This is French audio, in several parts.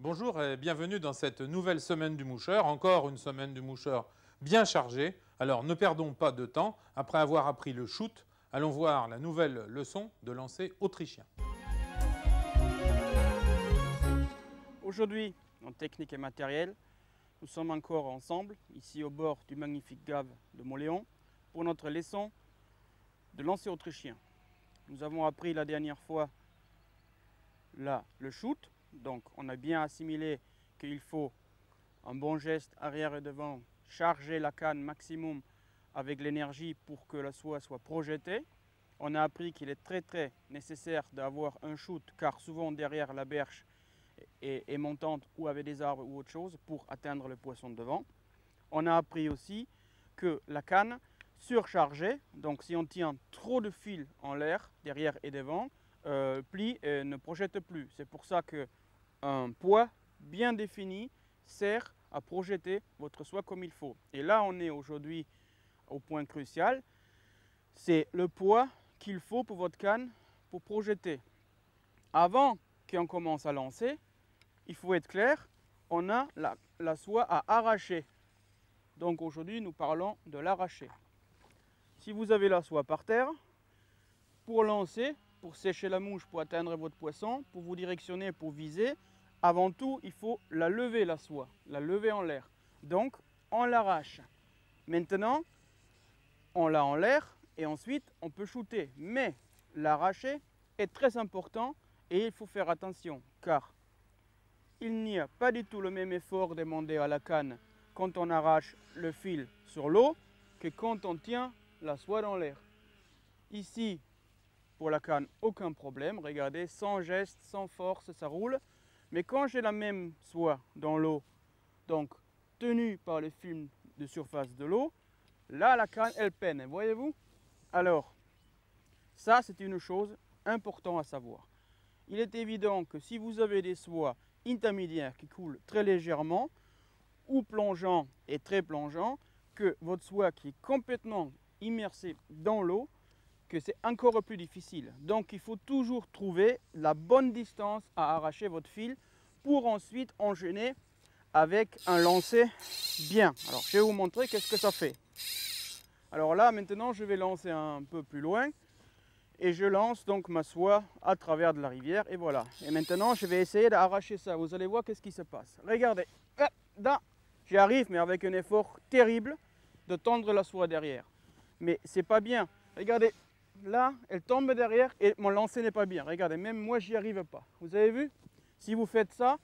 Bonjour et bienvenue dans cette nouvelle semaine du moucheur, encore une semaine du moucheur bien chargée. Alors ne perdons pas de temps, après avoir appris le shoot, allons voir la nouvelle leçon de lancer autrichien. Aujourd'hui, en technique et matériel, nous sommes encore ensemble, ici au bord du magnifique gave de Mauléon, pour notre leçon de lancer autrichien. Nous avons appris la dernière fois le shoot, donc on a bien assimilé qu'il faut un bon geste arrière et devant, charger la canne maximum avec l'énergie pour que la soie soit projetée. On a appris qu'il est très nécessaire d'avoir un shoot car souvent derrière la berge est montante ou avec des arbres ou autre chose pour atteindre le poisson devant. On a appris aussi que la canne surchargée, donc si on tient trop de fil en l'air derrière et devant, plie et ne projette plus. C'est pour ça qu'un poids bien défini sert à projeter votre soie comme il faut. Et là on est aujourd'hui au point crucial, c'est le poids qu'il faut pour votre canne pour projeter. Avant qu'on commence à lancer, il faut être clair, on a la soie à arracher. Donc aujourd'hui, nous parlons de l'arracher. Si vous avez la soie par terre, pour lancer, pour sécher la mouche, pour atteindre votre poisson, pour vous directionner, pour viser, avant tout, il faut la lever, la soie, la lever en l'air. Donc, on l'arrache. Maintenant, on l'a en l'air et ensuite, on peut shooter. Mais l'arracher est très important et il faut faire attention car il n'y a pas du tout le même effort demandé à la canne quand on arrache le fil sur l'eau que quand on tient la soie dans l'air. Ici, pour la canne, aucun problème. Regardez, sans geste, sans force, ça roule. Mais quand j'ai la même soie dans l'eau, donc tenue par le fil de surface de l'eau, là, la canne, elle peine. Voyez-vous? Alors, ça, c'est une chose importante à savoir. Il est évident que si vous avez des soies intermédiaires qui coulent très légèrement ou plongeant et très plongeant, que votre soie qui est complètement immersée dans l'eau, que c'est encore plus difficile. Donc il faut toujours trouver la bonne distance à arracher votre fil pour ensuite enchaîner avec un lancer bien. Alors je vais vous montrer qu'est-ce que ça fait. Alors là maintenant je vais lancer un peu plus loin. Et je lance donc ma soie à travers de la rivière et voilà. Et maintenant je vais essayer d'arracher ça. Vous allez voir qu'est-ce qui se passe. Regardez, là, j'y arrive mais avec un effort terrible de tendre la soie derrière. Mais c'est pas bien. Regardez, là, elle tombe derrière et mon lancer n'est pas bien. Regardez, même moi j'y arrive pas. Vous avez vu? Si vous faites ça,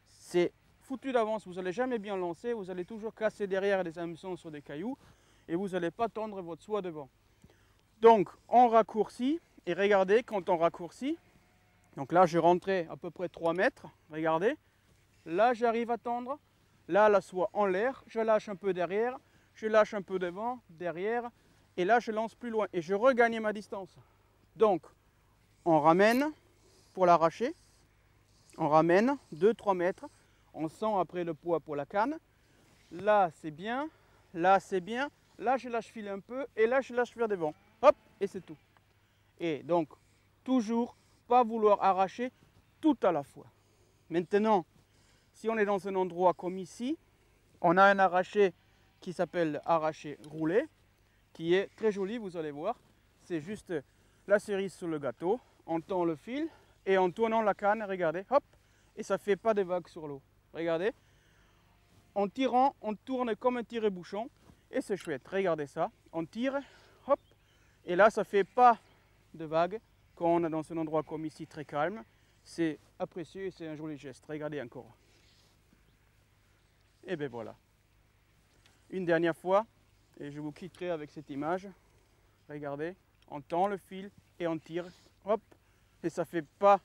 c'est foutu d'avance. Vous n'allez jamais bien lancer. Vous allez toujours casser derrière des hameçons sur des cailloux et vous n'allez pas tendre votre soie devant. Donc on raccourcit et regardez quand on raccourcit, donc là je rentrais à peu près 3 mètres, regardez, là j'arrive à tendre, là la soie en l'air, je lâche un peu derrière, je lâche un peu devant, derrière, et là je lance plus loin et je regagne ma distance. Donc on ramène pour l'arracher, on ramène 2-3 mètres, on sent après le poids pour la canne, là c'est bien, là c'est bien, là je lâche fil un peu et là je lâche vers devant. Hop, et c'est tout. Et donc, toujours pas vouloir arracher tout à la fois. Maintenant, si on est dans un endroit comme ici, on a un arraché qui s'appelle arraché roulé, qui est très joli, vous allez voir. C'est juste la cerise sur le gâteau. On tend le fil et en tournant la canne, regardez, hop, et ça ne fait pas de vagues sur l'eau. Regardez. En tirant, on tourne comme un tire-bouchon et c'est chouette. Regardez ça. On tire, hop. Et là, ça ne fait pas de vagues quand on est dans un endroit comme ici très calme. C'est apprécié et c'est un joli geste. Regardez encore. Et bien voilà. Une dernière fois, et je vous quitterai avec cette image. Regardez, on tend le fil et on tire. Hop, et ça ne fait pas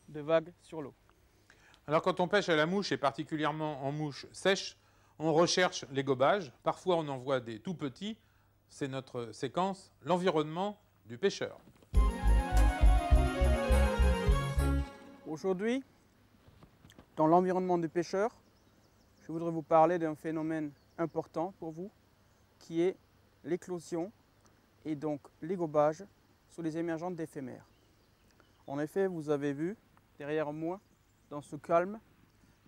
de vagues sur l'eau. Alors quand on pêche à la mouche et particulièrement en mouche sèche, on recherche les gobages. Parfois on en voit des tout petits. C'est notre séquence, l'environnement du pêcheur. Aujourd'hui, dans l'environnement du pêcheur, je voudrais vous parler d'un phénomène important pour vous, qui est l'éclosion et donc les gobages sur les émergentes d'éphémères. En effet, vous avez vu derrière moi, dans ce calme,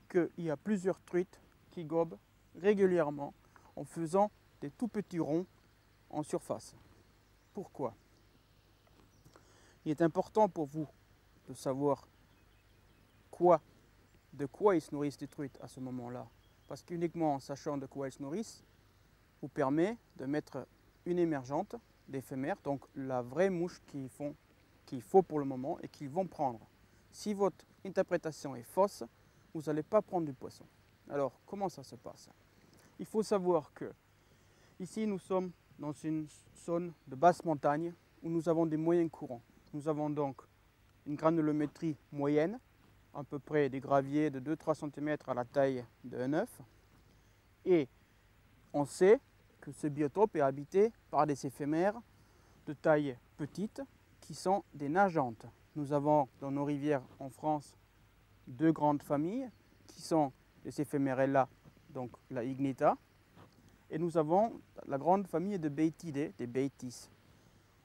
qu'il y a plusieurs truites qui gobent régulièrement en faisant des tout petits ronds en surface. Pourquoi? Il est important pour vous de savoir de quoi ils se nourrissent les truites à ce moment-là. Parce qu'uniquement en sachant de quoi ils se nourrissent, vous permet de mettre une émergente d'éphémère, donc la vraie mouche qu'il faut pour le moment et qu'ils vont prendre. Si votre interprétation est fausse, vous n'allez pas prendre du poisson. Alors, comment ça se passe? Il faut savoir que ici, nous sommes dans une zone de basse montagne où nous avons des moyens courants. Nous avons donc une granulométrie moyenne, à peu près des graviers de 2-3 cm à la taille d'un œuf. Et on sait que ce biotope est habité par des éphémères de taille petite qui sont des nageantes. Nous avons dans nos rivières en France 2 grandes familles qui sont les éphémérella, donc la ignita, et nous avons la grande famille de Beitidae, des Beitis.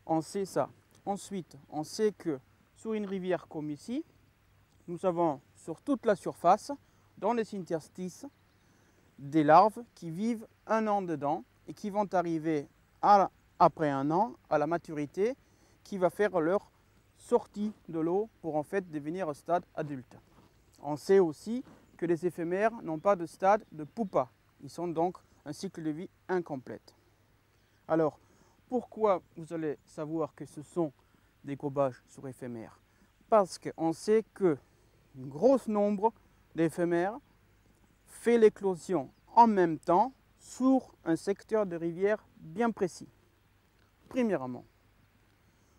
On sait ça. Ensuite, on sait que sur une rivière comme ici, nous avons sur toute la surface, dans les interstices, des larves qui vivent 1 an dedans et qui vont arriver après 1 an à la maturité qui va faire leur sortie de l'eau pour en fait devenir au stade adulte. On sait aussi que les éphémères n'ont pas de stade de pupa. Ils sont donc un cycle de vie incomplète. Alors, pourquoi vous allez savoir que ce sont des gobages sur éphémères? Parce qu'on sait qu'un gros nombre d'éphémères fait l'éclosion en même temps sur un secteur de rivière bien précis. Premièrement.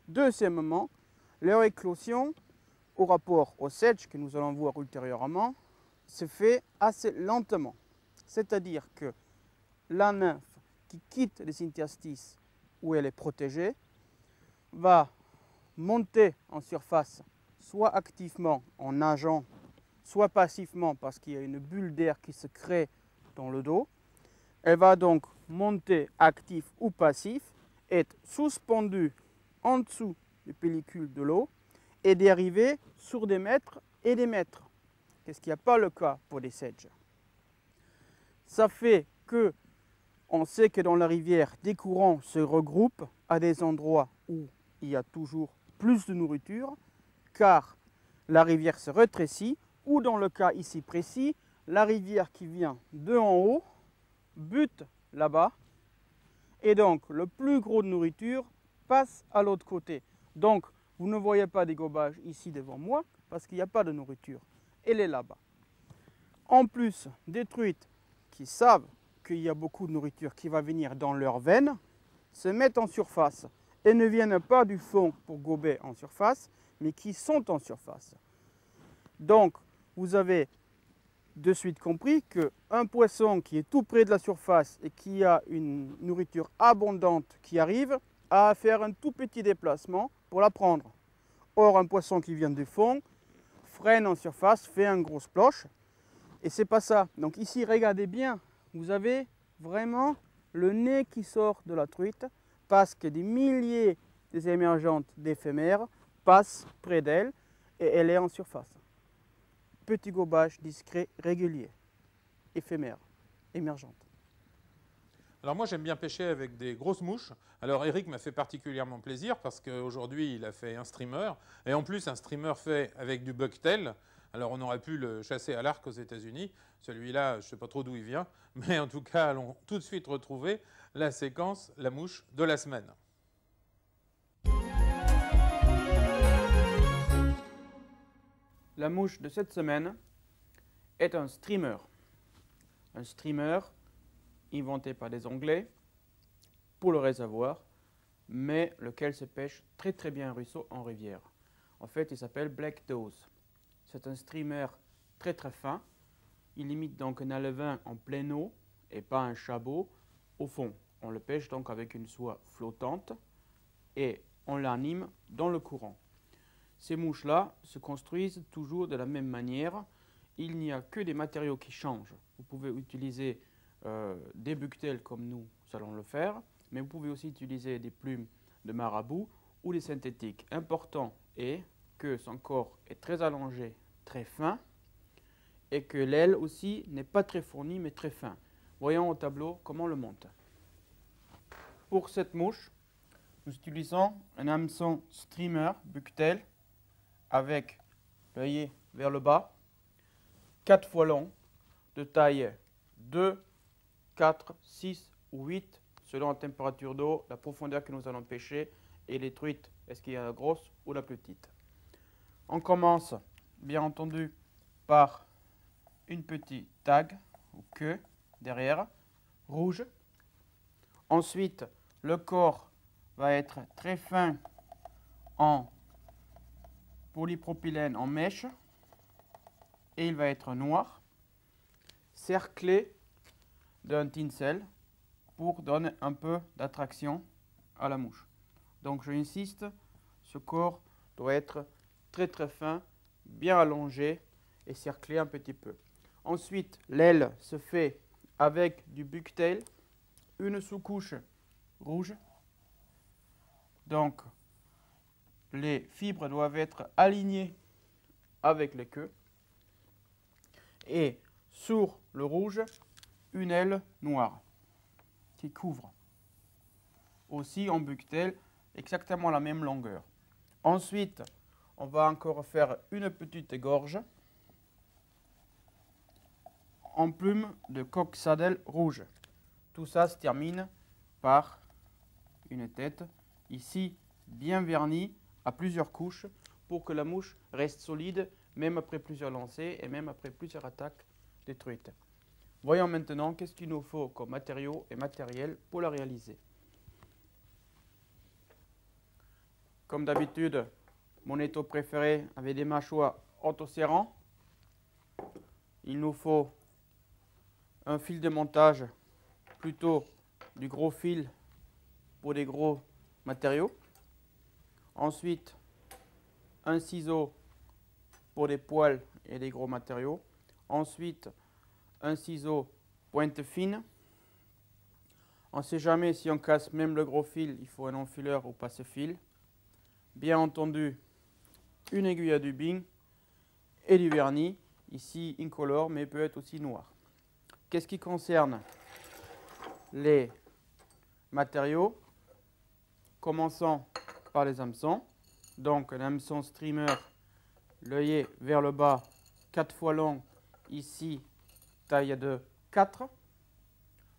Deuxièmement, leur éclosion, au rapport au sedge que nous allons voir ultérieurement, se fait assez lentement. C'est-à-dire que la nymphe qui quitte les interstices où elle est protégée va monter en surface, soit activement en nageant, soit passivement parce qu'il y a une bulle d'air qui se crée dans le dos. Elle va donc monter actif ou passif, être suspendue en dessous des pellicules de l'eau et dériver sur des mètres et des mètres. Qu'est-ce qui n'est pas le cas pour des sedges. Ça fait que on sait que dans la rivière, des courants se regroupent à des endroits où il y a toujours plus de nourriture, car la rivière se rétrécit, ou dans le cas ici précis, la rivière qui vient de en haut bute là-bas, et donc le plus gros de nourriture passe à l'autre côté. Donc vous ne voyez pas des gobages ici devant moi, parce qu'il n'y a pas de nourriture, elle est là-bas. En plus, des truites qui savent qu'il y a beaucoup de nourriture qui va venir dans leurs veines, se mettent en surface et ne viennent pas du fond pour gober en surface, mais qui sont en surface. Donc, vous avez de suite compris qu'un poisson qui est tout près de la surface et qui a une nourriture abondante qui arrive, a à faire un tout petit déplacement pour la prendre. Or, un poisson qui vient du fond freine en surface, fait un gros splosh, et c'est pas ça. Donc ici, regardez bien, vous avez vraiment le nez qui sort de la truite parce que des milliers d'émergentes d'éphémères passent près d'elle et elle est en surface. Petit gobage discret, régulier, éphémère, émergente. Alors moi j'aime bien pêcher avec des grosses mouches. Alors Eric m'a fait particulièrement plaisir parce qu'aujourd'hui il a fait un streamer. Et en plus un streamer fait avec du bucktail. Alors on aurait pu le chasser à l'arc aux États-Unis. Celui-là, je ne sais pas trop d'où il vient. Mais en tout cas, allons tout de suite retrouver la séquence La mouche de la semaine. La mouche de cette semaine est un streamer. Un streamer inventé par des Anglais pour le réservoir, mais lequel se pêche très très bien en ruisseau, en rivière. En fait, il s'appelle Black Dose. C'est un streamer très très fin. Il imite donc un alevin en pleine eau et pas un chabot au fond. On le pêche donc avec une soie flottante et on l'anime dans le courant. Ces mouches-là se construisent toujours de la même manière. Il n'y a que des matériaux qui changent. Vous pouvez utiliser des bucktails comme nous allons le faire, mais vous pouvez aussi utiliser des plumes de marabout ou des synthétiques. Important est que son corps est très allongé, très fin, et que l'aile aussi n'est pas très fournie mais très fin. Voyons au tableau comment on le monte. Pour cette mouche, nous utilisons un hameçon streamer bucktail avec l'œillet vers le bas, 4 fois long, de taille 2, 4, 6 ou 8 selon la température d'eau, la profondeur que nous allons pêcher et les truites, est-ce qu'il y a la grosse ou la petite. On commence bien entendu par une petite tag ou queue derrière, rouge. Ensuite, le corps va être très fin en polypropylène en mèche et il va être noir, cerclé d'un tinsel pour donner un peu d'attraction à la mouche. Donc j'insiste, ce corps doit être très très fin, bien allongé et cerclé un petit peu. Ensuite, l'aile se fait avec du bucktail, une sous-couche rouge. Donc les fibres doivent être alignées avec les queues. Et sur le rouge, une aile noire qui couvre. Aussi en bucktail, exactement la même longueur. Ensuite, on va encore faire une petite gorge en plume de coque saddle rouge. Tout ça se termine par une tête, ici bien vernie à plusieurs couches pour que la mouche reste solide même après plusieurs lancers et même après plusieurs attaques de truites. Voyons maintenant qu'est-ce qu'il nous faut comme matériaux et matériel pour la réaliser. Comme d'habitude, mon étau préféré avec des mâchoires autoserrants. Il nous faut un fil de montage, plutôt du gros fil pour des gros matériaux. Ensuite, un ciseau pour des poils et des gros matériaux. Ensuite, un ciseau pointe fine. On ne sait jamais si on casse même le gros fil, il faut un enfileur ou passe-fil. Bien entendu, une aiguille à dubin et du vernis, ici incolore mais peut être aussi noir. Qu'est-ce qui concerne les matériaux? Commençons par les hameçons. Donc un hameçon streamer, l'œillet vers le bas, 4 fois long, ici taille de 4.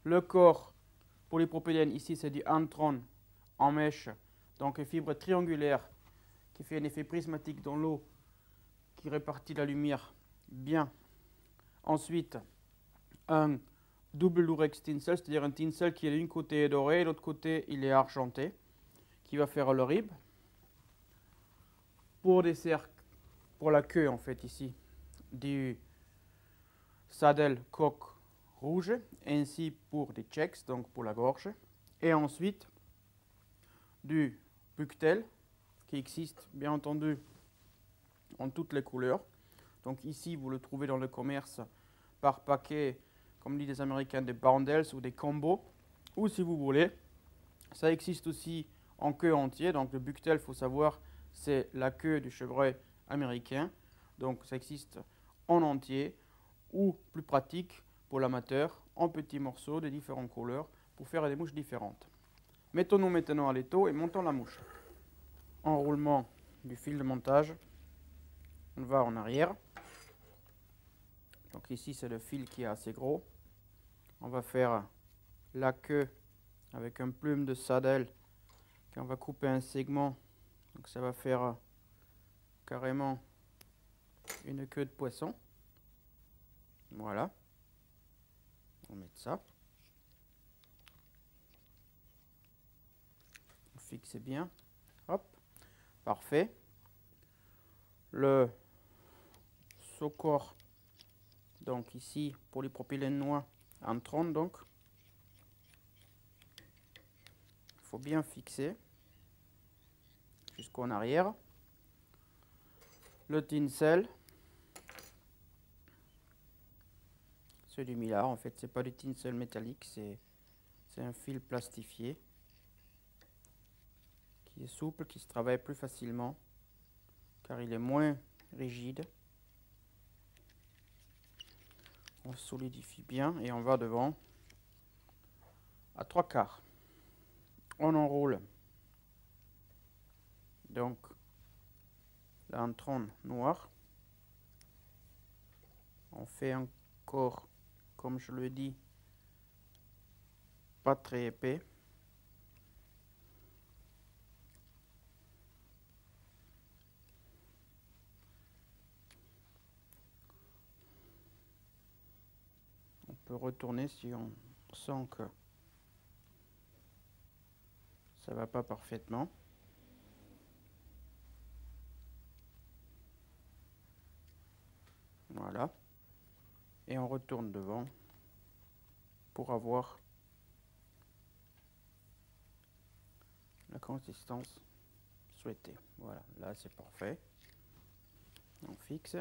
Le corps polypropylène, ici c'est du Antron en mèche, donc une fibre triangulaire qui fait un effet prismatique dans l'eau, qui répartit la lumière bien. Ensuite, un double lurex tinsel, c'est-à-dire un tinsel qui est d'un côté doré et de l'autre côté il est argenté, qui va faire le rib. Pour des cercles, pour la queue en fait ici, du saddle coque rouge, ainsi pour des checks, donc pour la gorge. Et ensuite, du bucktail, qui existe bien entendu en toutes les couleurs. Donc ici, vous le trouvez dans le commerce par paquet, comme disent les Américains, des bundles ou des combos. Ou si vous voulez, ça existe aussi en queue entière. Donc le bucktail, il faut savoir, c'est la queue du chevreuil américain. Donc ça existe en entier ou plus pratique pour l'amateur, en petits morceaux de différentes couleurs pour faire des mouches différentes. Mettons-nous maintenant à l'étau et montons la mouche. Enroulement du fil de montage. On va en arrière. Donc ici c'est le fil qui est assez gros. On va faire la queue avec un plume de saddle qu'on va couper un segment. Donc ça va faire carrément une queue de poisson. Voilà. On met ça. On fixe bien. Hop. Parfait. Le sous-corps, donc ici, polypropylène noir en 30 donc. Il faut bien fixer jusqu'en arrière. Le tinsel. C'est du mylar, en fait, c'est pas du tinsel métallique, c'est un fil plastifié qui est souple, qui se travaille plus facilement car il est moins rigide. On solidifie bien et on va devant à 3/4. On enroule donc l'antron noir. On fait encore, comme je le dis, pas très épais. On peut retourner si on sent que ça va pas parfaitement. Voilà. Et on retourne devant pour avoir la consistance souhaitée. Voilà, là c'est parfait. On fixe.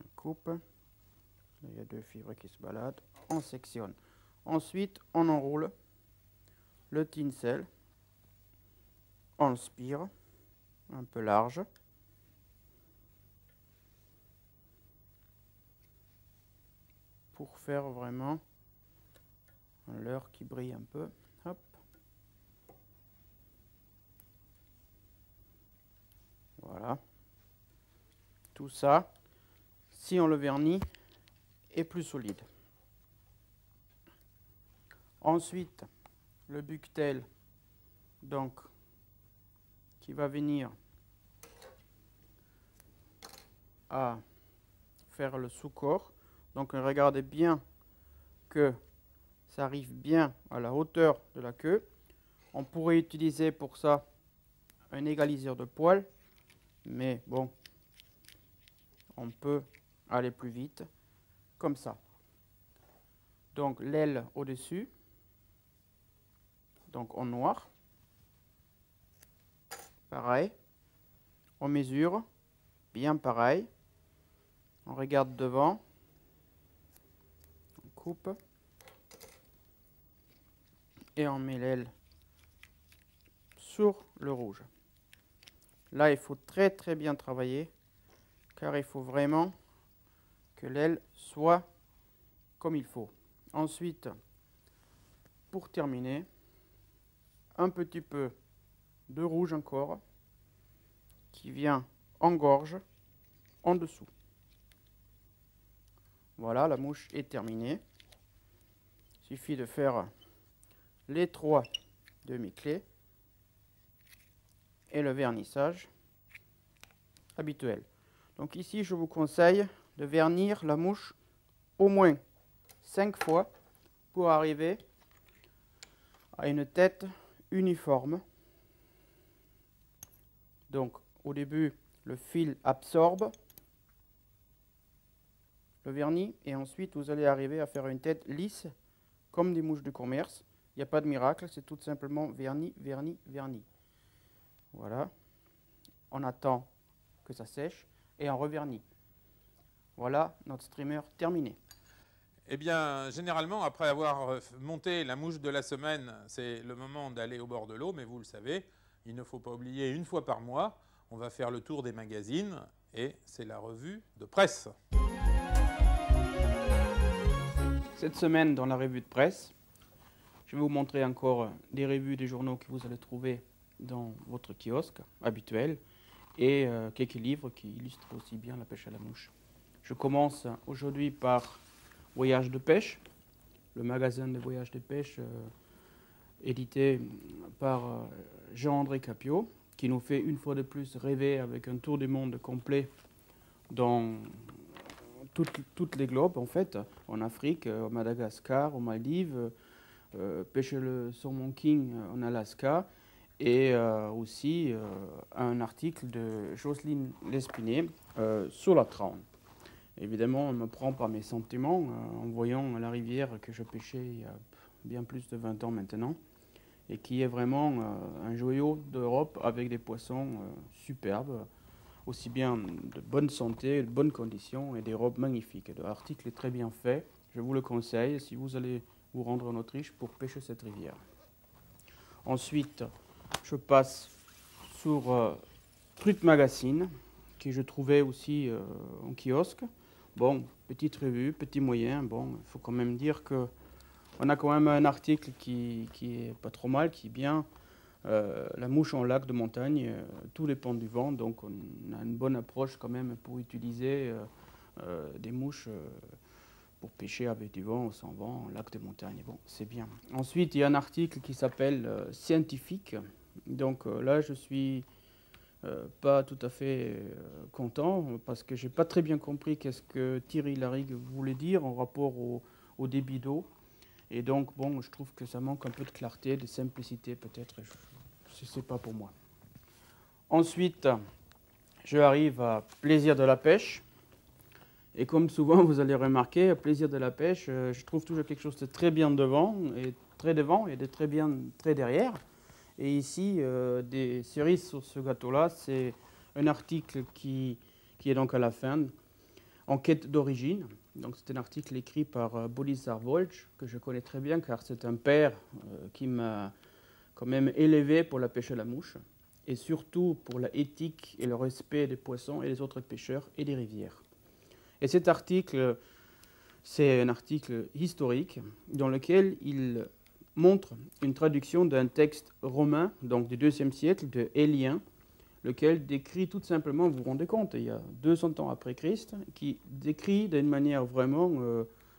On coupe. Il y a 2 fibres qui se baladent. On sectionne. Ensuite, on enroule le tinsel. On le spire un peu large. Pour faire vraiment un leurre qui brille un peu. Hop. Voilà. Tout ça, si on le vernit, est plus solide. Ensuite, le buctel, donc, qui va venir à faire le sous-corps. Donc regardez bien que ça arrive bien à la hauteur de la queue. On pourrait utiliser pour ça un égaliseur de poils, mais bon, on peut aller plus vite comme ça. Donc l'aile au-dessus, donc en noir, pareil, on mesure, bien pareil, on regarde devant. Coupe et on met l'aile sur le rouge. Là, il faut très bien travailler car il faut vraiment que l'aile soit comme il faut. Ensuite, pour terminer, un petit peu de rouge encore qui vient en gorge en dessous. Voilà, la mouche est terminée. Il suffit de faire les 3 demi-clés et le vernissage habituel. Donc ici, je vous conseille de vernir la mouche au moins 5 fois pour arriver à une tête uniforme. Donc au début, le fil absorbe le vernis et ensuite vous allez arriver à faire une tête lisse comme des mouches de commerce. Il n'y a pas de miracle, c'est tout simplement vernis, vernis, vernis. Voilà. On attend que ça sèche et on revernit. Voilà notre streamer terminé. Eh bien, généralement, après avoir monté la mouche de la semaine, c'est le moment d'aller au bord de l'eau, mais vous le savez, il ne faut pas oublier, une fois par mois, on va faire le tour des magazines et c'est la revue de presse. Cette semaine, dans la revue de presse, je vais vous montrer encore des revues des journaux que vous allez trouver dans votre kiosque habituel et quelques livres qui illustrent aussi bien la pêche à la mouche. Je commence aujourd'hui par Voyage de pêche, le magasin de voyage de pêche édité par Jean-André Capio, qui nous fait une fois de plus rêver avec un tour du monde complet dans toutes les globes, en fait, en Afrique, au Madagascar, aux Maldives, pêcher le saumon king en Alaska, et aussi un article de Jocelyne Lespinay sur la Traune. Évidemment, on me prend par mes sentiments en voyant la rivière que je pêchais il y a bien plus de 20 ans maintenant, et qui est vraiment un joyau d'Europe avec des poissons superbes, aussi bien de bonne santé, de bonnes conditions et des robes magnifiques. L'article est très bien fait, je vous le conseille si vous allez vous rendre en Autriche pour pêcher cette rivière. Ensuite, je passe sur Truc Magazine, que je trouvais aussi en kiosque. Bon, petite revue, petit moyen. Bon, il faut quand même dire que on a quand même un article qui est pas trop mal, qui est bien. La mouche en lac de montagne, tout dépend du vent, donc on a une bonne approche quand même pour utiliser des mouches pour pêcher avec du vent ou sans vent en lac de montagne. Bon, c'est bien. Ensuite, il y a un article qui s'appelle Scientifique. Donc là, je suis pas tout à fait content parce que j'ai pas très bien compris qu'est-ce que Thierry Larigue voulait dire en rapport au débit d'eau. Et donc, bon, je trouve que ça manque un peu de clarté, de simplicité peut-être. C'est pas pour moi. Ensuite, je arrive à Plaisir de la pêche. Et comme souvent, vous allez remarquer, Plaisir de la pêche, je trouve toujours quelque chose de très bien devant et de très bien très derrière. Et ici, des cerises sur ce gâteau-là, c'est un article qui est donc à la fin, en quête d'origine. Donc c'est un article écrit par Boris Volch, que je connais très bien car c'est un père qui m'a quand même élevé pour la pêche à la mouche et surtout pour la éthique et le respect des poissons et des autres pêcheurs et des rivières. Et cet article, c'est un article historique dans lequel il montre une traduction d'un texte romain, donc du IIe siècle, de Élien, lequel décrit tout simplement, vous vous rendez compte, il y a 200 ans après Christ, qui décrit d'une manière vraiment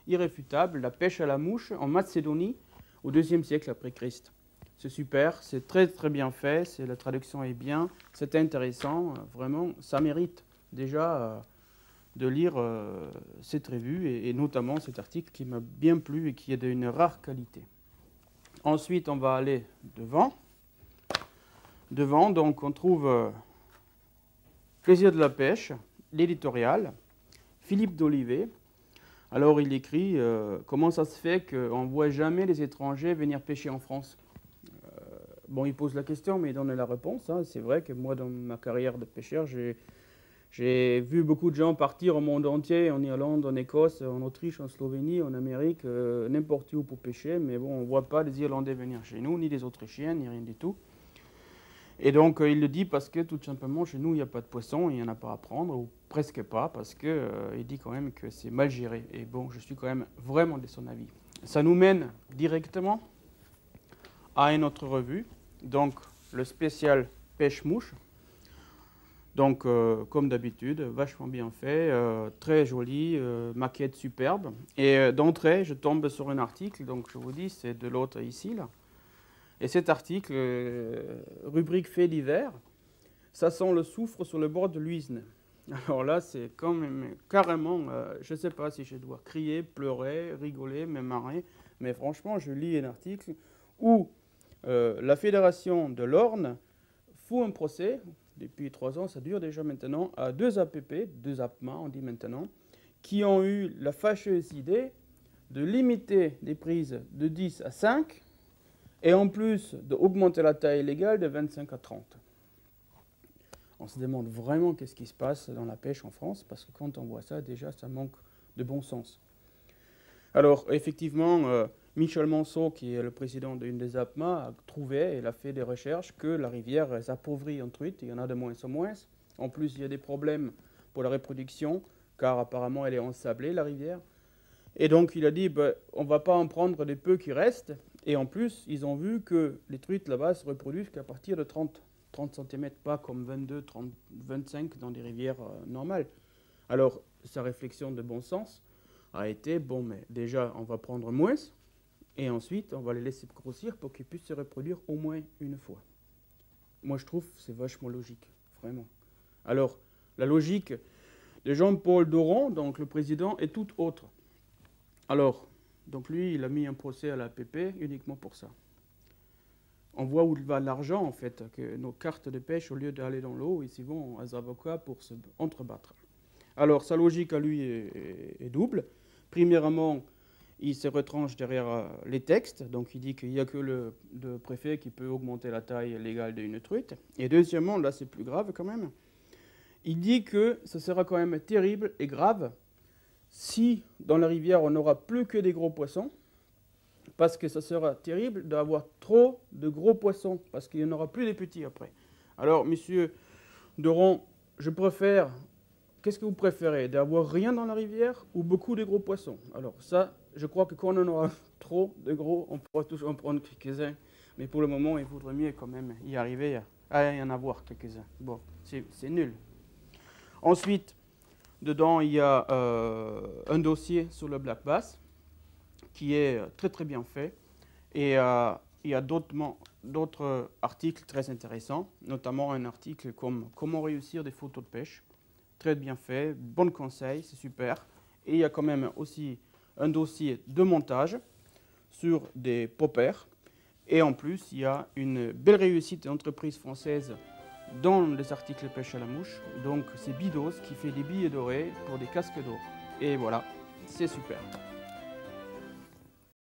irréfutable la pêche à la mouche en Macédonie au IIe siècle après Christ. C'est super, c'est très très bien fait, la traduction est bien, c'est intéressant, vraiment, ça mérite déjà de lire cette revue et notamment cet article qui m'a bien plu et qui est d'une rare qualité. Ensuite, on va aller devant. Devant, donc, on trouve Plaisir de la pêche, l'éditorial, Philippe d'Olivet. Alors, il écrit comment ça se fait qu'on ne voit jamais les étrangers venir pêcher en France. Bon, il pose la question, mais il donne la réponse. Hein. C'est vrai que moi, dans ma carrière de pêcheur, j'ai vu beaucoup de gens partir au monde entier, en Irlande, en Écosse, en Autriche, en Slovénie, en Amérique, n'importe où pour pêcher. Mais bon, on ne voit pas les Irlandais venir chez nous, ni les Autrichiens, ni rien du tout. Et donc, il le dit parce que, tout simplement, chez nous, il n'y a pas de poisson, il n'y en a pas à prendre, ou presque pas, parce qu'il dit quand même que c'est mal géré. Et bon, je suis quand même vraiment de son avis. Ça nous mène directement à une autre revue, donc le spécial pêche-mouche. Donc, comme d'habitude, vachement bien fait, très joli, maquette superbe. Et d'entrée, je tombe sur un article, donc je vous dis, c'est de l'autre ici, là. Et cet article, rubrique faits divers, ça sent le soufre sur le bord de l'Uisne. Alors là, c'est quand même carrément, je ne sais pas si je dois crier, pleurer, rigoler, me marrer, mais franchement, je lis un article où la Fédération de l'Orne fout un procès, depuis 3 ans, ça dure déjà maintenant, à 2 APP, 2 APMA, on dit maintenant, qui ont eu la fâcheuse idée de limiter les prises de 10 à 5 et en plus d'augmenter la taille légale de 25 à 30. On se demande vraiment qu'est-ce qui se passe dans la pêche en France, parce que quand on voit ça, déjà, ça manque de bon sens. Alors, effectivement, Michel Manceau, qui est le président d'une des APMA, a trouvé, il a fait des recherches, que la rivière s'appauvrit en truite, il y en a de moins en moins. En plus, il y a des problèmes pour la reproduction, car apparemment, elle est ensablée, la rivière. Et donc, il a dit, on ne va pas en prendre les peu qui restent. Et en plus, ils ont vu que les truites là-bas se reproduisent qu'à partir de 30 cm, pas comme 22, 30, 25 dans des rivières normales. Alors, sa réflexion de bon sens a été, bon, mais déjà, on va prendre moins, et ensuite, on va les laisser grossir pour qu'ils puissent se reproduire au moins une fois. Moi, je trouve que c'est vachement logique, vraiment. Alors, la logique de Jean-Paul Doron, donc le président, est toute autre. Alors, donc lui, il a mis un procès à l'APP uniquement pour ça. On voit où va l'argent, en fait, que nos cartes de pêche, au lieu d'aller dans l'eau, ils y vont aux avocats pour se entrebattre. Alors, sa logique à lui est double. Premièrement, il se retranche derrière les textes, donc il dit qu'il n'y a que le préfet qui peut augmenter la taille légale d'une truite. Et deuxièmement, là c'est plus grave quand même, il dit que ce sera quand même terrible et grave si dans la rivière on n'aura plus que des gros poissons, parce que ça sera terrible d'avoir trop de gros poissons, parce qu'il n'y en aura plus des petits après. Alors, monsieur Doron, je préfère qu'est-ce que vous préférez? D'avoir rien dans la rivière ou beaucoup de gros poissons? Alors ça, je crois que quand on en aura trop de gros, on pourra toujours en prendre quelques-uns. Mais pour le moment, il vaudrait mieux quand même y arriver à y en avoir quelques-uns. Bon, c'est nul. Ensuite, dedans, il y a un dossier sur le black bass qui est très très bien fait. Et il y a d'autres articles très intéressants, notamment un article comme Comment réussir des photos de pêche. Très bien fait, bon conseil, c'est super. Et il y a quand même aussi un dossier de montage sur des poppers. Et en plus, il y a une belle réussite d'entreprise française dans les articles pêche à la mouche. Donc c'est Bidos qui fait des billets dorés pour des casques d'or. Et voilà, c'est super.